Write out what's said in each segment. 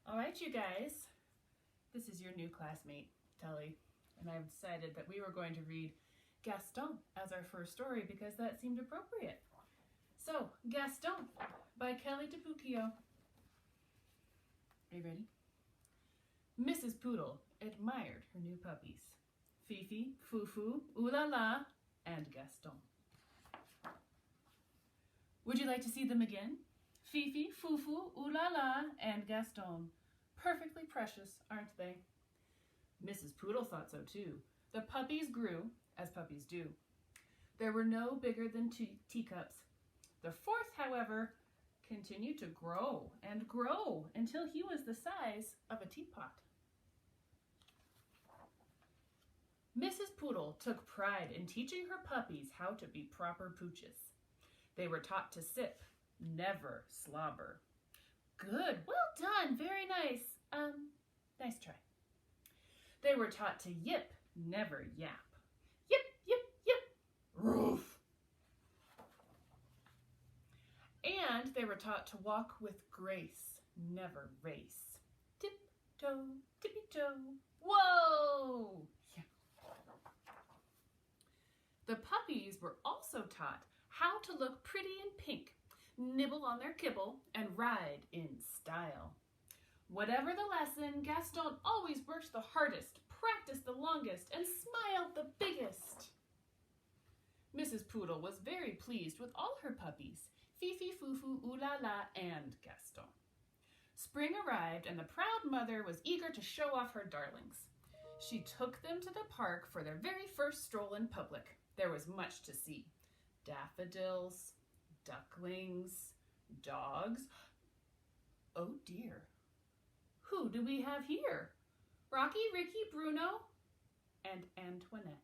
All right, you guys, this is your new classmate, Tully, and I've decided that we were going to read Gaston as our first story because that seemed appropriate. So, Gaston by Kate DiPucchio. Are you ready? Mrs. Poodle admired her new puppies, Fifi, Fufu, Ooh La La, and Gaston. Would you like to see them again? Fifi, Fufu, Ooh La La, and Gaston. Perfectly precious, aren't they? Mrs. Poodle thought so too. The puppies grew, as puppies do. There were no bigger than teacups. The fourth, however, continued to grow and grow until he was the size of a teapot. Mrs. Poodle took pride in teaching her puppies how to be proper pooches. They were taught to sip, never slobber. Good, well done, very nice. Nice try. They were taught to yip, never yap. Yip, yip, yip, roof. And they were taught to walk with grace, never race. Tip-toe, tippy-toe, whoa! Yeah. The puppies were also taught how to look pretty in pink, nibble on their kibble, and ride in style. Whatever the lesson, Gaston always worked the hardest, practiced the longest, and smiled the biggest. Mrs. Poodle was very pleased with all her puppies, Fifi, Fufu, Ooh La La, and Gaston. Spring arrived, and the proud mother was eager to show off her darlings. She took them to the park for their very first stroll in public. There was much to see. Daffodils, ducklings, dogs. Oh dear. Who do we have here? Rocky, Ricky, Bruno, and Antoinette.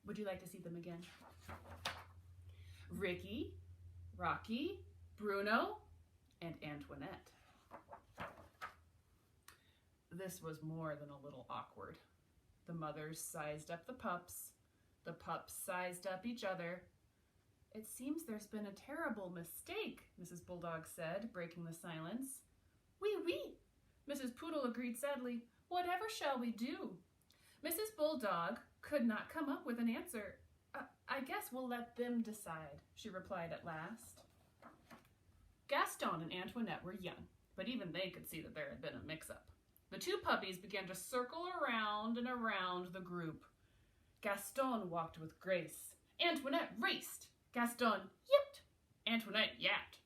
Would you like to see them again? Ricky, Rocky, Bruno, and Antoinette. This was more than a little awkward. The mothers sized up the pups sized up each other. It seems there's been a terrible mistake, Mrs. Bulldog said, breaking the silence. Oui, Mrs. Poodle agreed sadly. Whatever shall we do? Mrs. Bulldog could not come up with an answer. I guess we'll let them decide, she replied at last. Gaston and Antoinette were young, but even they could see that there had been a mix-up. The two puppies began to circle around and around the group. Gaston walked with grace. Antoinette raced. Gaston yipped. Antoinette yapped.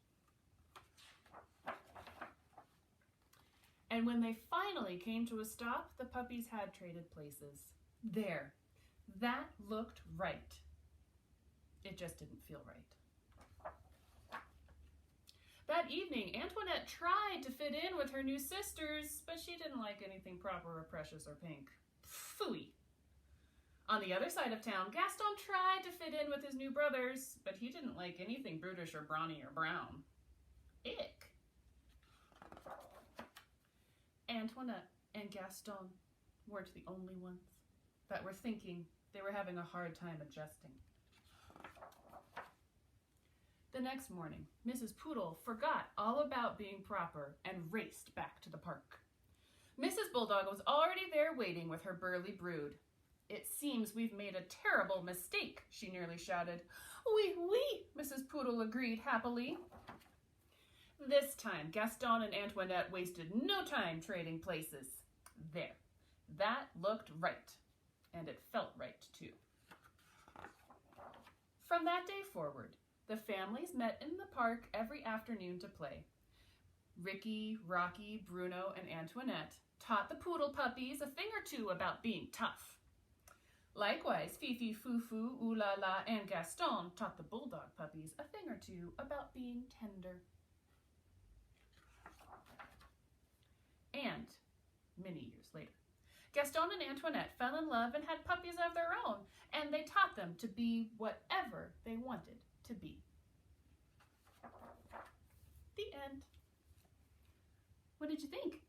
And when they finally came to a stop, the puppies had traded places. There. That looked right. It just didn't feel right. That evening, Antoinette tried to fit in with her new sisters, but she didn't like anything proper or precious or pink. Phooey. On the other side of town, Gaston tried to fit in with his new brothers, but he didn't like anything brutish or brawny or brown. Ick. Antoinette and Gaston weren't the only ones that were thinking they were having a hard time adjusting. The next morning, Mrs. Poodle forgot all about being proper and raced back to the park. Mrs. Bulldog was already there waiting with her burly brood. It seems we've made a terrible mistake, she nearly shouted. Oui, Mrs. Poodle agreed happily. This time, Gaston and Antoinette wasted no time trading places. There. That looked right. And it felt right, too. From that day forward, the families met in the park every afternoon to play. Ricky, Rocky, Bruno, and Antoinette taught the poodle puppies a thing or two about being tough. Likewise, Fifi, Fufu, Ooh La La, and Gaston taught the bulldog puppies a thing or two about being tender. And many years later, Gaston and Antoinette fell in love and had puppies of their own, and they taught them to be whatever they wanted to be. The end. What did you think?